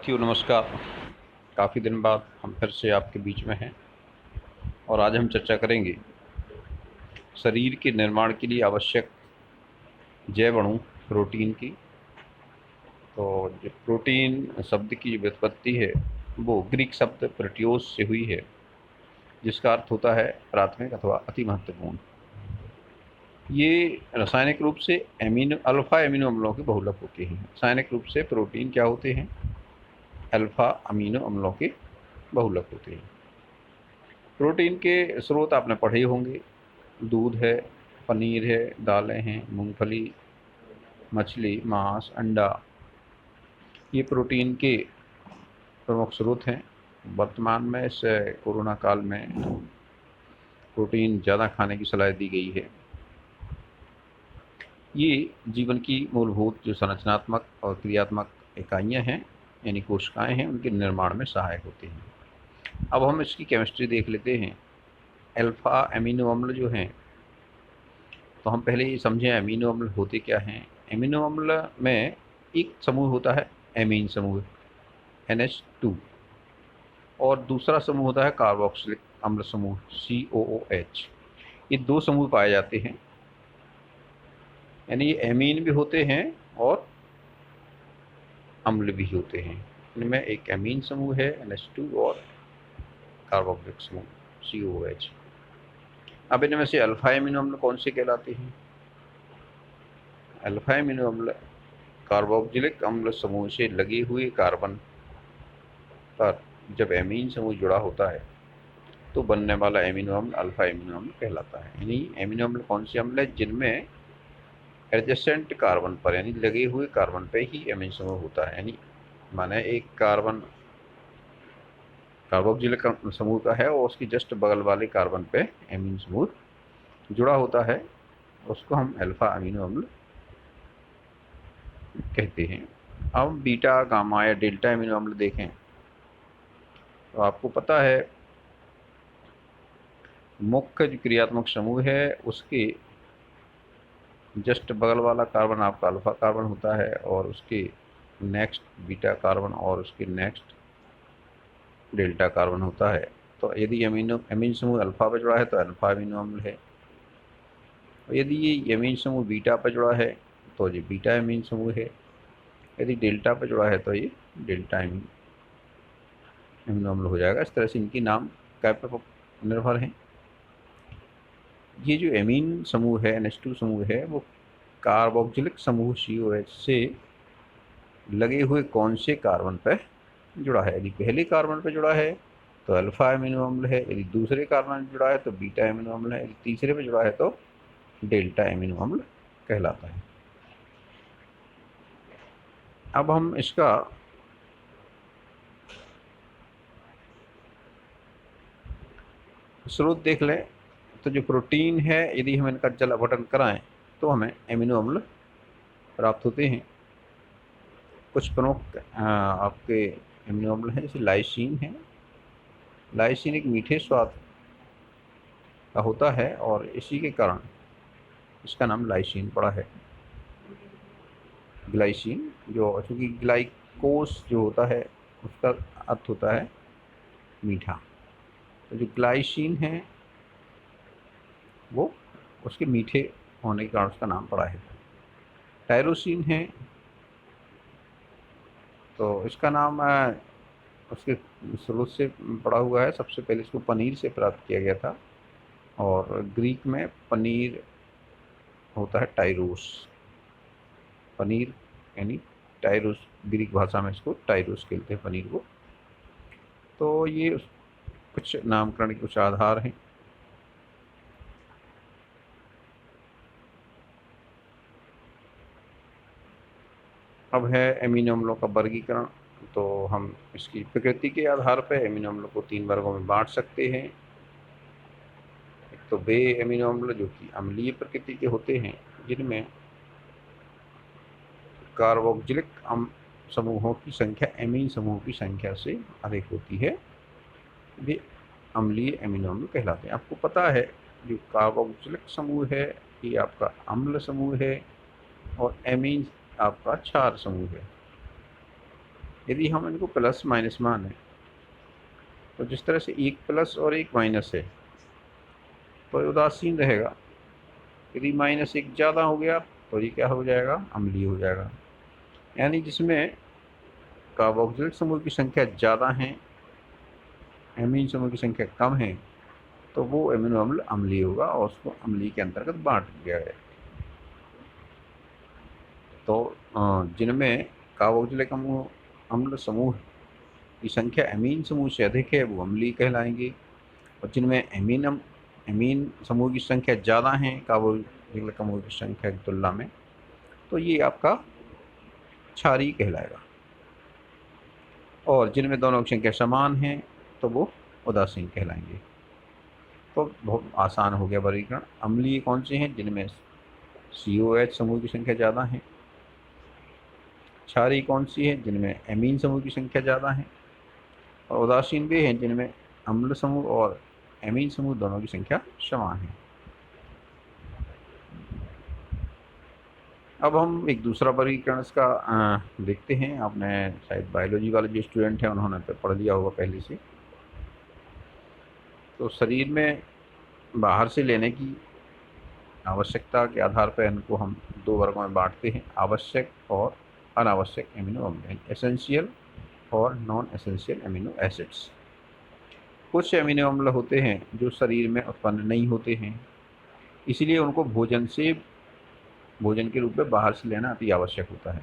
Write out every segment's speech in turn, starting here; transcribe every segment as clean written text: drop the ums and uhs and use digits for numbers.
Thank you, नमस्कार। काफ़ी दिन बाद हम फिर से आपके बीच में हैं और आज हम चर्चा करेंगे शरीर के निर्माण के लिए आवश्यक जैव अणु प्रोटीन की। तो जो प्रोटीन शब्द की जो व्युत्पत्ति है वो ग्रीक शब्द प्रोटियोस से हुई है, जिसका अर्थ होता है प्राथमिक अथवा अति महत्वपूर्ण। ये रासायनिक रूप से अल्फा एमिनो अम्लों के बहुलक होते हैं। रासायनिक रूप से प्रोटीन क्या होते हैं? अल्फा अमीनो अम्लों के बहुलक होते हैं। प्रोटीन के स्रोत आपने पढ़े ही होंगे। दूध है, पनीर है, दालें हैं, मूंगफली, मछली, मांस, अंडा, ये प्रोटीन के प्रमुख स्रोत हैं। वर्तमान में इस कोरोना काल में प्रोटीन ज़्यादा खाने की सलाह दी गई है। ये जीवन की मूलभूत जो संरचनात्मक और क्रियात्मक इकाइयाँ हैं, यानी कोशिकाएं हैं, उनके निर्माण में सहायक होते हैं। अब हम इसकी केमिस्ट्री देख लेते हैं। अल्फा एमिनो अम्ल जो हैं, तो हम पहले ये समझें अमीनो अम्ल होते क्या हैं। अमीनो अम्ल में एक समूह होता है एमीन समूह NH2, और दूसरा समूह होता है कार्बोक्सिलिक अम्ल समूह COOH। ये दो समूह पाए जाते हैं, यानी ये एमीन भी होते हैं और अम्ल भी होते हैं। इनमें एक एमीन समूह है NH2 और कार्बोक्सिलिक समूह COOH। अब इनमें से अल्फा एमिनो अम्ल कौन से कहलाते हैं? अल्फा एमिनो अम्ल कार्बोक्सिलिक अम्ल समूह से लगे हुए कार्बन पर जब एमीन समूह जुड़ा होता है तो बनने वाला एमिनो अम्ल अल्फा एमिनो अम्ल कहलाता है। यानी एमिनो अम्ल कौन से अम्ल है? जिनमें एडजेसेंट कार्बन पर, यानी लगे हुए कार्बन पे ही एमिन समूह होता है। यानी माने एक कार्बन कार्बोक्सिलिक समूह का है और उसकी जस्ट बगल वाले कार्बन पे एमिन समूह जुड़ा होता है, उसको हम अल्फा अमीनो अम्ल कहते हैं। अब बीटा, गामा या डेल्टा एमिनो अम्ल देखें तो आपको पता है मुख्य जो क्रियात्मक समूह है उसके जस्ट बगल वाला कार्बन आपका अल्फा कार्बन होता है, और उसके नेक्स्ट बीटा कार्बन और उसके नेक्स्ट डेल्टा कार्बन होता है। तो यदि एमीन समूह अल्फा पर जुड़ा है तो अल्फा अमीनो अम्ल है, और यदि ये एमीन समूह बीटा पर जुड़ा है तो ये बीटा एमीन समूह है, यदि डेल्टा पर जुड़ा है तो ये डेल्टा एमिनो अम्ल हो जाएगा। इस तरह से इनकी नाम क्या पर निर्भर हैं। ये जो एमीन समूह है NH2 समूह है वो कार्बोक्सिलिक समूह COH से लगे हुए कौन से कार्बन पर जुड़ा है? यदि पहले कार्बन पर जुड़ा है तो अल्फा एमिनो अम्ल है, यदि दूसरे कार्बन पर जुड़ा है तो बीटा एमिनो अम्ल है, यदि तीसरे पर जुड़ा है तो डेल्टा एमिनो अम्ल कहलाता है। अब हम इसका स्रोत देख लें तो जो प्रोटीन है, यदि हम इनका जल अपघटन कराएं तो हमें एमिनो अम्ल प्राप्त होते हैं। कुछ प्रमुख आपके एमिनो अम्ल हैं, जैसे लाइसीन है। लाइसीन एक मीठे स्वाद का होता है और इसी के कारण इसका नाम लाइसीन पड़ा है। ग्लाइसीन, जो चूँकि ग्लाइकोस जो होता है उसका अर्थ होता है मीठा, तो जो ग्लाइसीन है वो उसके मीठे होने के कारण उसका नाम पड़ा है। टायरोसिन है, तो इसका नाम उसके स्रोत से पड़ा हुआ है। सबसे पहले इसको पनीर से प्राप्त किया गया था, और ग्रीक में पनीर होता है टाइरोस। पनीर यानी टाइरोस, ग्रीक भाषा में इसको टाइरोस कहते हैं पनीर को। तो ये कुछ नामकरण के कुछ आधार हैं। अब है एमिनो अम्लों का वर्गीकरण। तो हम इसकी प्रकृति के आधार पर एमिनो अम्लों को 3 वर्गों में बांट सकते हैं। एक तो वे एमिनो अम्ल जो कि अम्लीय प्रकृति के होते हैं, जिनमें कार्बोक्सिलिक समूहों की संख्या एमीन समूहों की संख्या से अधिक होती है, वे अम्लीय एमिनो अम्ल कहलाते हैं। आपको पता है जो कार्बोक्सिलिक समूह है ये आपका अम्ल समूह है, और एमीन आपका क्षार समूह है। यदि हम इनको प्लस माइनस माने तो जिस तरह से एक प्लस और एक माइनस है तो उदासीन रहेगा। यदि माइनस एक ज़्यादा हो गया तो ये क्या हो जाएगा, अम्लीय हो जाएगा। यानी जिसमें कार्बोक्सिलिक समूह की संख्या ज़्यादा है, एमीन समूह की संख्या कम है, तो वो एमिनो अम्ल अम्लीय होगा और उसको अम्लीय के अंतर्गत बांट दिया गया। तो जिनमें कार्बोक्सिलिक अम्ल समूह की संख्या एमीन समूह से अधिक है वो अम्लीय कहलाएंगे, और जिनमें एमीन समूह की संख्या ज़्यादा है कार्बोक्सिलिक समूह की संख्या की तुलना में, तो ये आपका क्षारीय कहलाएगा। और जिनमें दोनों की संख्या समान है तो वो उदासीन कहलाएंगे। तो बहुत आसान हो गया वर्गीकरण। अम्लीय कौन से हैं, जिनमें COH समूह की संख्या ज़्यादा है। क्षारीय कौन सी है, जिनमें एमीन समूह की संख्या ज़्यादा है। और उदासीन वे हैं जिनमें अम्ल समूह और एमीन समूह दोनों की संख्या समान है। अब हम एक दूसरा वर्गीकरण इसका देखते हैं। आपने शायद बायोलॉजी वाले जो स्टूडेंट हैं उन्होंने तो पढ़ लिया होगा पहले से। तो शरीर में बाहर से लेने की आवश्यकता के आधार पर इनको हम दो वर्गों में बांटते हैं, आवश्यक और अनावश्यक एमिनो अम्ल, एसेंशियल और नॉन एसेंशियल एमिनो एसिड्स। कुछ एमिनो अम्ल होते हैं जो शरीर में उत्पन्न नहीं होते हैं, इसलिए उनको भोजन के रूप में बाहर से लेना अति आवश्यक होता है।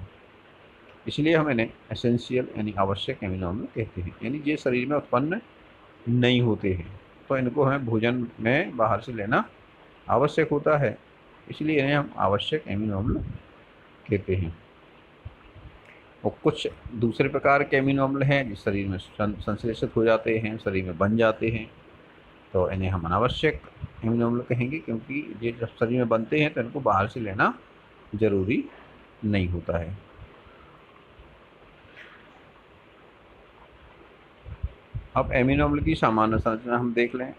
इसलिए हम इन्हें एसेंशियल यानी आवश्यक एमिनो अम्ल कहते हैं। यानी ये शरीर में उत्पन्न नहीं होते हैं तो इनको हमें भोजन में बाहर से लेना आवश्यक होता है, इसलिए इन्हें हम आवश्यक एमिनो अम्ल कहते हैं। और कुछ दूसरे प्रकार के एमिनो अम्ल हैं जो शरीर में संश्लेषित हो जाते हैं, शरीर में बन जाते हैं, तो इन्हें हम अनावश्यक एमिनो अम्ल कहेंगे, क्योंकि ये जब शरीर में बनते हैं तो इनको बाहर से लेना जरूरी नहीं होता है। अब एमिनो अम्ल की सामान्य संरचना हम देख लें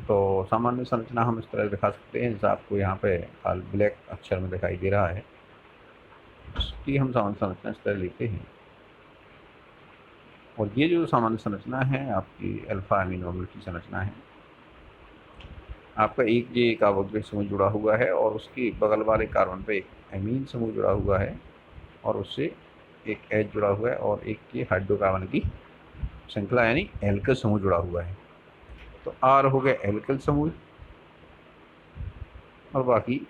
तो सामान्य संरचना हम इस तरह दिखा सकते हैं, जैसा आपको यहाँ पे ब्लैक अक्षर में दिखाई दे रहा है। इसकी हम सामान्य संरचना इस तरह लिखते हैं। और ये जो सामान्य संरचना है आपकी अल्फा एमिनो अम्ल की संरचना है। आपका एक ये कार्बोक्सिलिक समूह जुड़ा हुआ है और उसके बगल वाले कार्बन पे एक एमीन समूह जुड़ा हुआ है और उससे एक H जुड़ा हुआ है और एक ये हाइड्रोकार्बन की श्रृंखला यानी एल्किल समूह जुड़ा हुआ है। तो R हो गया एल्किल समूह और बाकी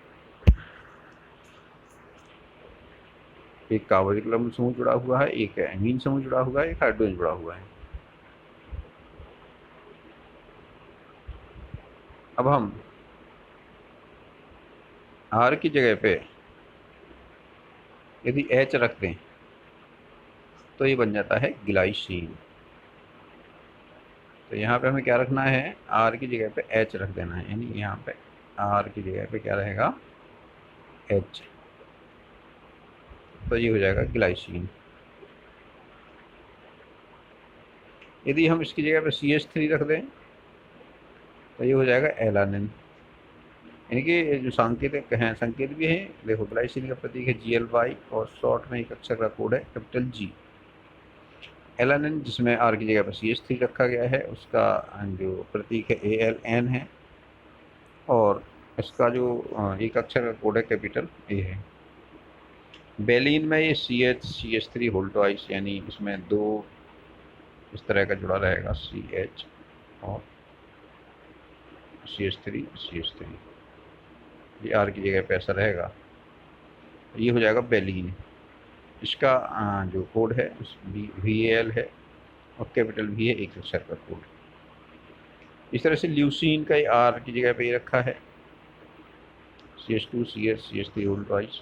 एक कार्बोक्सिलिक समूह जुड़ा हुआ है, एक एमीन समूह जुड़ा हुआ है, एक हाइड्रोजन जुड़ा हुआ है। अब हम R की जगह पे यदि H रख दें तो ये बन जाता है ग्लाइसिन। तो यहाँ पे हमें क्या रखना है, R की जगह पे H रख देना है, यानी यहाँ पे R की जगह पे क्या रहेगा, H। तो ये हो जाएगा ग्लाइसिन। यदि हम इसकी जगह पे CH3 रख दें तो ये हो जाएगा एलानिन। यानी कि जो सांकेतिक हैं, संकेत भी हैं, देखो ग्लाइसिन का प्रतीक है GLY और शॉर्ट में एक अक्षर का कोड है कैपिटल G। एलानिन जिसमें R की जगह पर CH3 रखा गया है उसका जो प्रतीक है ALN है और इसका जो एक अक्षर का कोड है कैपिटल A है। बेलिन में ये CH3 होल ट्वाइस, यानी इसमें दो इस तरह का जुड़ा रहेगा, CH और CH3, ये R की जगह पे ऐसा रहेगा, ये हो जाएगा बेलिन। इसका जो कोड है VAL है और कैपिटल V है एक अक्षर का कोड। इस तरह से ल्यूसीन का R की जगह पे ये रखा है, CH2 CH3 whole twice.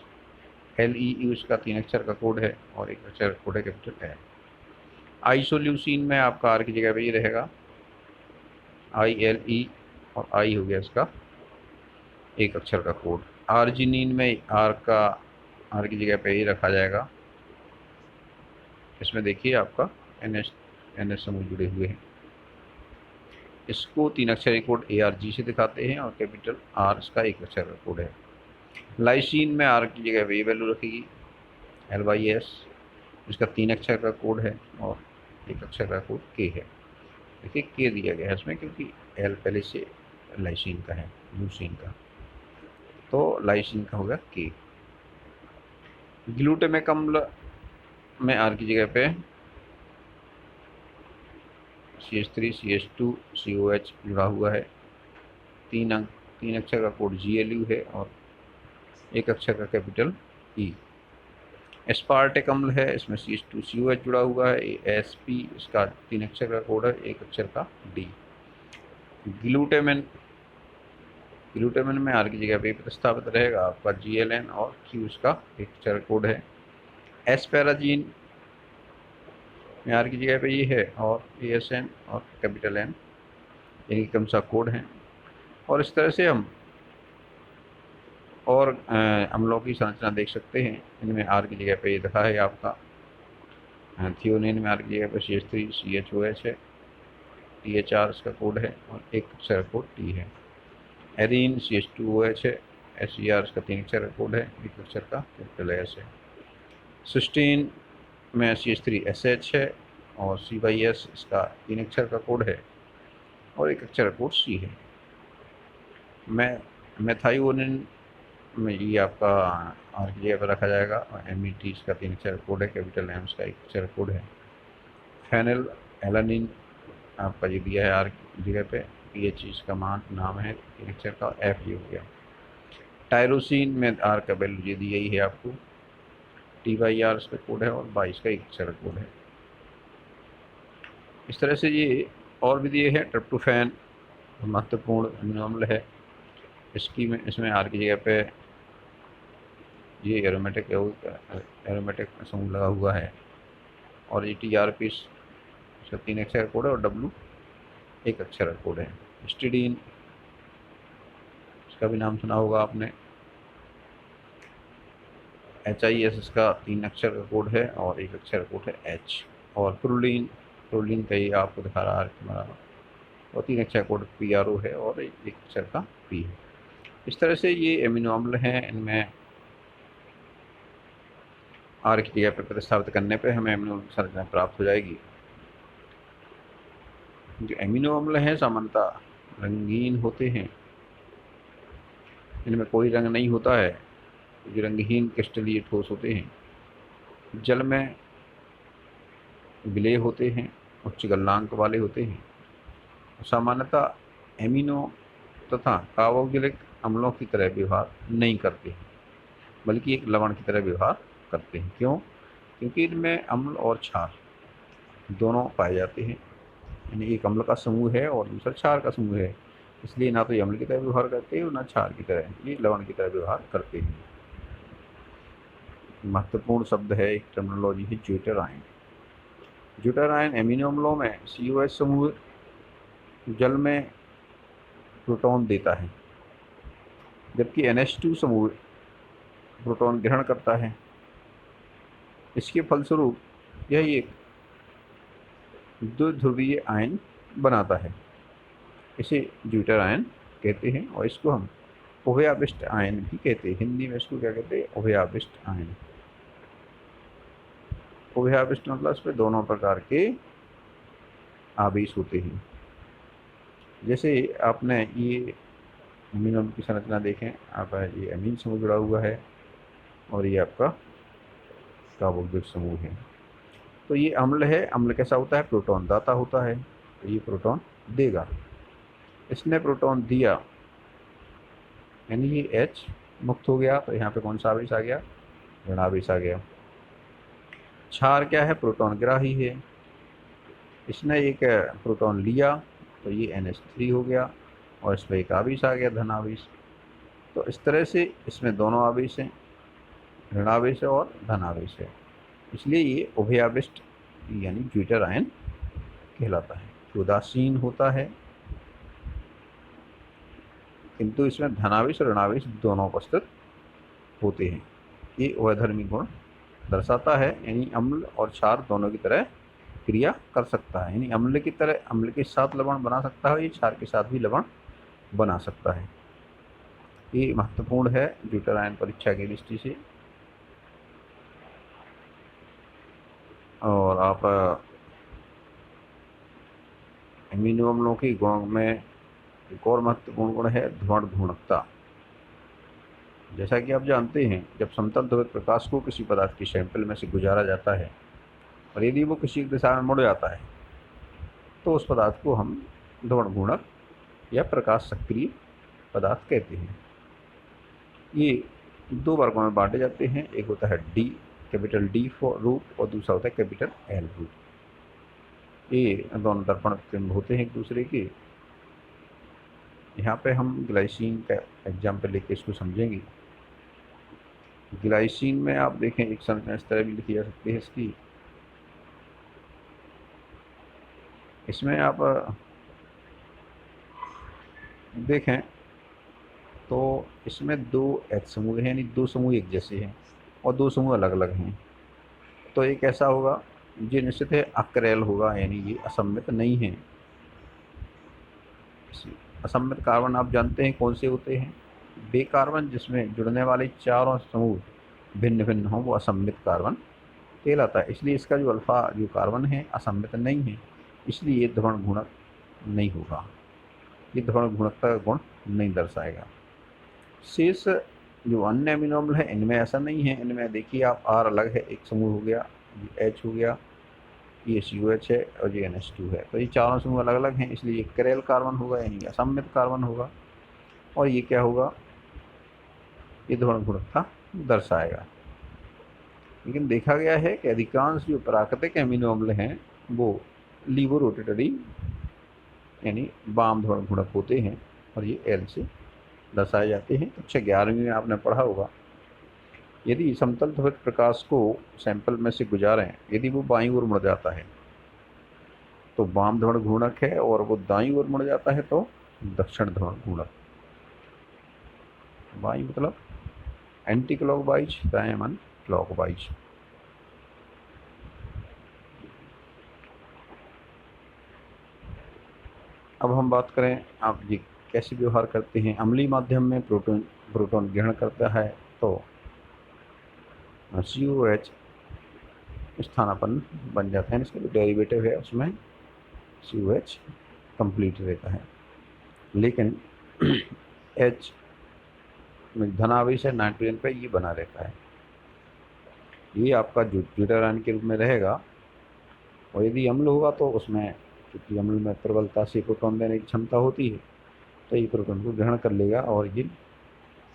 LEU इसका 3 अक्षर का कोड है और एक अक्षर का कोड है कैपिटल है। आइसोल्यूसिन में आपका R की जगह पे ये रहेगा ILE और I हो गया इसका एक अक्षर का कोड। आर्जिनिन में R की जगह पे ये रखा जाएगा, इसमें देखिए आपका NH समूह जुड़े हुए हैं। इसको 3 अक्षर कोड ARG से दिखाते हैं और कैपिटल R इसका एक अक्षर का कोड है। लाइसिन में R की जगह पे ये वैल्यू रखेगी LYS, इसका 3 अक्षर का कोड है और 1 अक्षर का कोड के है। देखिए के दिया गया है इसमें क्योंकि एल पहले से लाइसिन का है, ल्यूसीन का, तो लाइसिन का होगा के। ग्लूटामिक अम्ल में आर की जगह पे CH3 CH2 COH जुड़ा हुआ है। 3 अक्षर का कोड GLU है और 1 अक्षर का कैपिटल E। एस्पार्टिक अम्ल है, इसमें CH2COH जुड़ा हुआ है, ASP इसका 3 अक्षर का कोड है, 1 अक्षर का D। ग्लूटामिन में आर की जगह पे प्रतिस्थापित रहेगा आपका GLN और Q इसका 1 अक्षर का कोड है। एस्पेराजीन में आर की जगह पे ये है और ASN और कैपिटल N यही कम सा कोड है। और इस तरह से हम और अम्लों की संरचना देख सकते हैं। इनमें आर की जगह पे ये दिखा है आपका थियोनिन में आर की जगह पे CH3 CHOH है, THR इसका कोड है और 1 अक्षर कोड T है। एरीन CH2OH है, SER इसका 3 अक्षर का कोड है, 1 अक्षर का कैपिटल S है। सिस्टीन में CH3SH है और CYS इसका 3 अक्षर का कोड है और 1 अक्षर का कोड C है। मेथायोनिन में ये आपका आर की जगह पर रखा जाएगा और MET इसका 3 अक्षर कोड है, कैपिटल M इसका 1 अक्षर कोड है। फेनिल एलानिन आपका ये दिया है आर की जगह पे, PH इसका नाम है 3 अक्षर का, F ये हो गया। टायरोसिन में आर का वैल्यू ये दी गई है आपको, TYR इसका कोड है और 22 का 1 अक्षर कोड है। इस तरह से ये और भी दिए हैं। ट्रिप्टोफैन महत्वपूर्ण अमीनो अम्ल है, इसमें आर की जगह पे ये एरोमेटिक समूह लगा हुआ है और TRP इसका 3 अक्षर कोड है और W 1 अक्षर कोड है। हिस्टिडीन इसका भी नाम सुना होगा आपने, HIS इसका 3 अक्षर का कोड है और 1 अक्षर कोड है H। और प्रोलीन का ये आपको दिखा रहा है हमारा, और 3 अक्षर कोड PRO है और 1 अक्षर का P है। इस तरह से ये अमीनो अम्ल हैं। इनमें आर की जगह पर प्रतिस्थापित करने पे हमें अमीनो अम्ल संरचना प्राप्त हो जाएगी। जो अमीनो अम्ल हैं सामान्यतः रंगीन होते हैं, इनमें कोई रंग नहीं होता है। जो रंगहीन क्रिस्टलीय ठोस होते हैं, जल में विलेय होते हैं, उच्च गलनांक वाले होते हैं। सामान्यतः एमिनो तथा कार्बोक्सिलिक अम्लों की तरह व्यवहार नहीं करते हैं, बल्कि एक लवण की तरह व्यवहार करते हैं। क्यों? क्योंकि इनमें अम्ल और क्षार दोनों पाए जाते हैं, यानी एक अम्ल का समूह है और दूसरा क्षार का समूह है। इसलिए ना तो ये अम्ल की तरह व्यवहार करते हैं और ना क्षार की तरह, ये लवण की तरह व्यवहार करते हैं। महत्वपूर्ण शब्द है, एक टर्मिनोलॉजी है ज्यूटेराइन। ज्यूटेराइन एमिनो अम्लों में COH समूह जल में प्रोटॉन देता है, जबकि NH2 समूह प्रोटॉन ग्रहण करता है। इसके फलस्वरूप यह एक द्विध्रुवीय आयन बनाता है, इसे ज्यूटेराइन कहते हैं और इसको हम उभयाविष्ट आयन भी कहते हैं। हिंदी में इसको क्या कहते हैं? उभयाविष्ट आयन। उभयाविष्ट मतलब इसमें दोनों प्रकार के आवेश होते हैं। जैसे आपने ये अमीनो अम्ल की संरचना देखें आप, ये अमीन समूह जुड़ा हुआ है और ये आपका कार्बोक्सिलिक समूह है। तो ये अम्ल है। अम्ल कैसा होता है? प्रोटॉन दाता होता है, तो ये प्रोटॉन देगा। इसने प्रोटॉन दिया यानी ये H मुक्त हो गया, तो यहाँ पे कौन सा आवेश आ गया? ऋणावेश आ गया। क्षार क्या है? प्रोटॉन ग्राही है। इसने एक प्रोटॉन लिया तो ये NH3 हो गया और इसमें एक आवेश आ गया, धनावेश। तो इस तरह से इसमें दोनों आवेश हैं, ऋणावेश और धनावेश है, इसलिए ये उभयाविष्ट यानी ज्यूटेराइन कहलाता है। उदासीन होता है, किंतु इसमें धनावेश और ऋणावेश दोनों उपस्थित होते हैं। ये उभयधर्मी गुण दर्शाता है, यानी अम्ल और क्षार दोनों की तरह क्रिया कर सकता है। यानी अम्ल की तरह अम्ल के साथ लवण बना सकता है, ये क्षार के साथ भी लवण बना सकता है। ये महत्वपूर्ण है ज्यूटेराइन परीक्षा की दृष्टि से। और आप एमिनो अम्लों के गुणों में एक और महत्वपूर्ण गुण है ध्रुवण घूर्णकता। जैसा कि आप जानते हैं, जब समतल ध्रुवित प्रकाश को किसी पदार्थ की सैंपल में से गुजारा जाता है और यदि वो किसी दिशा में मुड़ जाता है तो उस पदार्थ को हम ध्रुवण घूर्णक या प्रकाश सक्रिय पदार्थ कहते हैं। ये दो वर्गों में बांटे जाते हैं, एक होता है डी, कैपिटल डी फॉर रूप, और दूसरा होता है कैपिटल एल रूप। ये दोनों दर्पण प्रतिबिंब होते हैं एक दूसरे के। यहाँ पे हम ग्लाइसिन का एग्जाम्पल लेके इसको समझेंगे। ग्लाइसिन में आप देखें एक संरचना इस तरह भी लिखी जा सकती है इसकी। इसमें आप देखें तो इसमें दो H समूह हैं, यानी दो समूह एक जैसे हैं और दो समूह अलग अलग हैं। तो एक ऐसा होगा ये निश्चित है अक्रेल होगा, यानी ये असम्मित नहीं है। असम्मित कार्बन आप जानते हैं कौन से होते हैं? बे कार्बन, जिसमें जुड़ने वाले चारों समूह भिन्न भिन्न हों, वो असम्मित कार्बन कहलाता है। इसलिए इसका जो अल्फा जो कार्बन है असम्मित नहीं है, इसलिए ये ध्रुवण घूर्णक नहीं होगा, ये ध्रुवण घूर्णकता का गुण नहीं दर्शाएगा। शेष जो अन्य अमीनो अम्ल है इनमें ऐसा नहीं है। इनमें देखिए आप आर अलग है, एक समूह हो गया, ये एच हो गया, ये COH है और ये NH2 है। तो ये चारों समूह अलग अलग हैं, इसलिए ये करेल कार्बन होगा, यानी असम्मित कार्बन होगा। और ये क्या होगा? ये ध्रुवण घूर्णकता दर्शाएगा। लेकिन देखा गया है कि अधिकांश जो प्राकृतिक अमीनो अम्ल हैं वो लीवो रोटेटरी यानी वाम ध्रुवण घूर्णक होते हैं और ये एल से दर्शाए जाते हैं। कक्षा 11वीं में आपने पढ़ा होगा, यदि समतल ध्रुवित प्रकाश को सैंपल में से गुजारें, यदि वो बाईं ओर मुड़ जाता है तो वाम ध्रुवण घूर्णक है, और वो दाईं ओर मुड़ जाता है तो दक्षिण ध्रुवण घूर्णक। बाईं मतलब एंटी क्लॉकवाइज, दाएं मन क्लॉकवाइज। अब हम बात करें आप ये कैसे व्यवहार करते हैं। अम्लीय माध्यम में प्रोटॉन ग्रहण करता है तो COH स्थानापन्न बन जाता है, इसका जो डेरिवेटिव है उसमें COH कंप्लीट रहता है। लेकिन H में धनावेश है नाइट्रोजन पे, ये बना रहता है, ये आपका ज्यूटार आयन के रूप में रहेगा। और यदि अम्ल होगा तो उसमें क्योंकि अम्ल में प्रबलता से प्रोटॉन देने की क्षमता होती है तो ये प्रोटॉन को ग्रहण कर लेगा और ये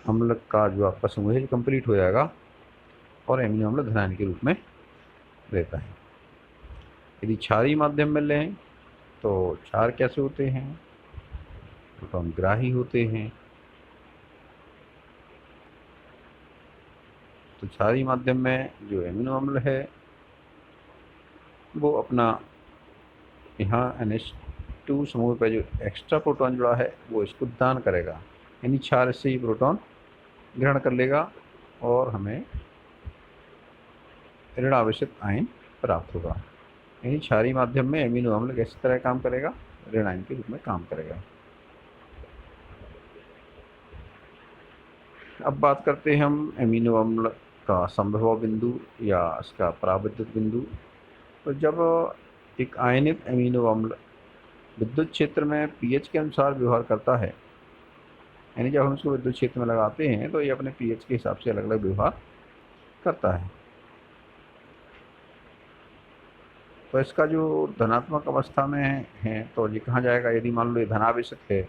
अम्ल का जो आपका समूह है कंप्लीट हो जाएगा और एमिनो अम्ल धनायन के रूप में रहता है। यदि क्षारीय माध्यम में लें तो क्षार कैसे होते हैं? प्रोटॉन ग्राही होते हैं। तो क्षारीय माध्यम में जो एमिनो अम्ल है वो अपना यहाँ NH2 समूह पर जो एक्स्ट्रा प्रोटॉन जुड़ा है वो इसको दान करेगा, यानी क्षार से ही प्रोटॉन ग्रहण कर लेगा और हमें ऋणावेशित आयन प्राप्त होगा। यानी क्षारीय माध्यम में एमिनो अम्ल किस तरह काम करेगा? ऋण आयन के रूप में काम करेगा। अब बात करते हैं हम एमिनो अम्ल का संभव बिंदु या इसका पराविद्युत बिंदु। तो जब एक आयनित एमिनो अम्ल विद्युत क्षेत्र में pH के अनुसार व्यवहार करता है, यानी जब हम इसको विद्युत क्षेत्र में लगाते हैं तो ये अपने pH के हिसाब से अलग अलग व्यवहार करता है। तो इसका जो धनात्मक अवस्था में है तो ये कहाँ जाएगा? यदि मान लो ये धनावेशित है,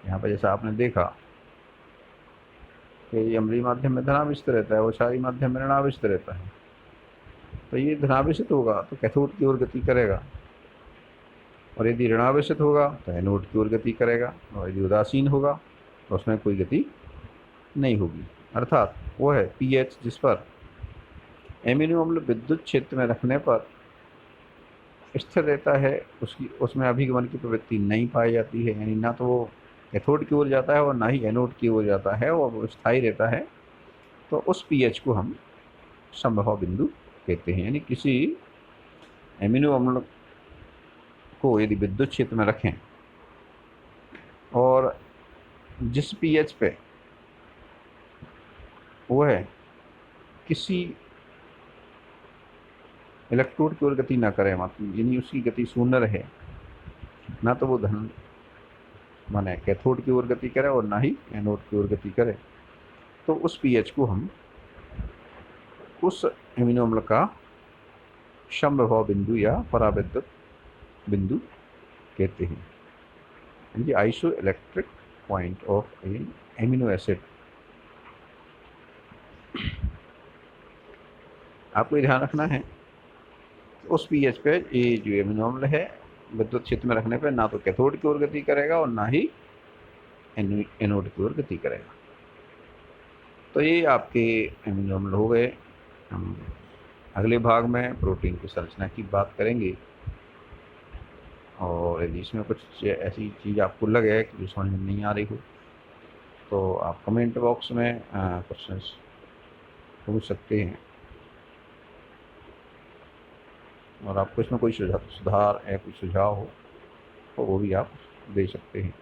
यहाँ पर जैसा आपने देखा कि ये अम्लीय माध्यम में धनावेशित रहता है और क्षारीय माध्यम में ऋणावेशित रहता है। तो ये धनावेशित होगा तो कैथोड की ओर गति करेगा, और यदि ऋणावेशित होगा तो एनोड की ओर गति करेगा, और यदि उदासीन होगा तो उसमें कोई गति नहीं होगी। अर्थात वो है pH जिस पर एमिनो अम्ल विद्युत क्षेत्र में रखने पर स्थिर रहता है, उसमें अभिगमन की प्रवृत्ति नहीं पाई जाती है, यानी ना तो वो कैथोड की ओर जाता है और ना ही एनोड की ओर जाता है, और वो स्थायी रहता है। तो उस pH को हम संभव बिंदु कहते हैं। यानी किसी एमिनो अम्ल को यदि विद्युत क्षेत्र में रखें और जिस pH पे वो है किसी इलेक्ट्रोड की ओर गति ना करे, मतलब यानी उसकी गति शून्य रहे, ना तो वो धन माने कैथोड की ओर गति करे और ना ही एनोड की ओर गति करे, तो उस पीएच को हम उस एमिनो अम्ल का समविभव बिंदु या पराविद्युत बिंदु कहते हैं, यानी iso electric point of A amino acid. आपको ये ध्यान रखना है उस पीएच पे ये जो एमिनो अम्ल है विद्युत क्षेत्र में रखने पे ना तो कैथोड की ओर गति करेगा और ना ही एनोड की ओर गति करेगा। तो ये आपके एमिनो अम्ल हो गए। हम अगले भाग में प्रोटीन की संरचना की बात करेंगे, और यदि इसमें कुछ ऐसी चीज़ आपको लगे कि जो समझ में नहीं आ रही हो तो आप कमेंट बॉक्स में क्वेश्चंस पूछ सकते हैं, और आपको इसमें कोई सुधार या कोई सुझाव हो तो वो भी आप दे सकते हैं।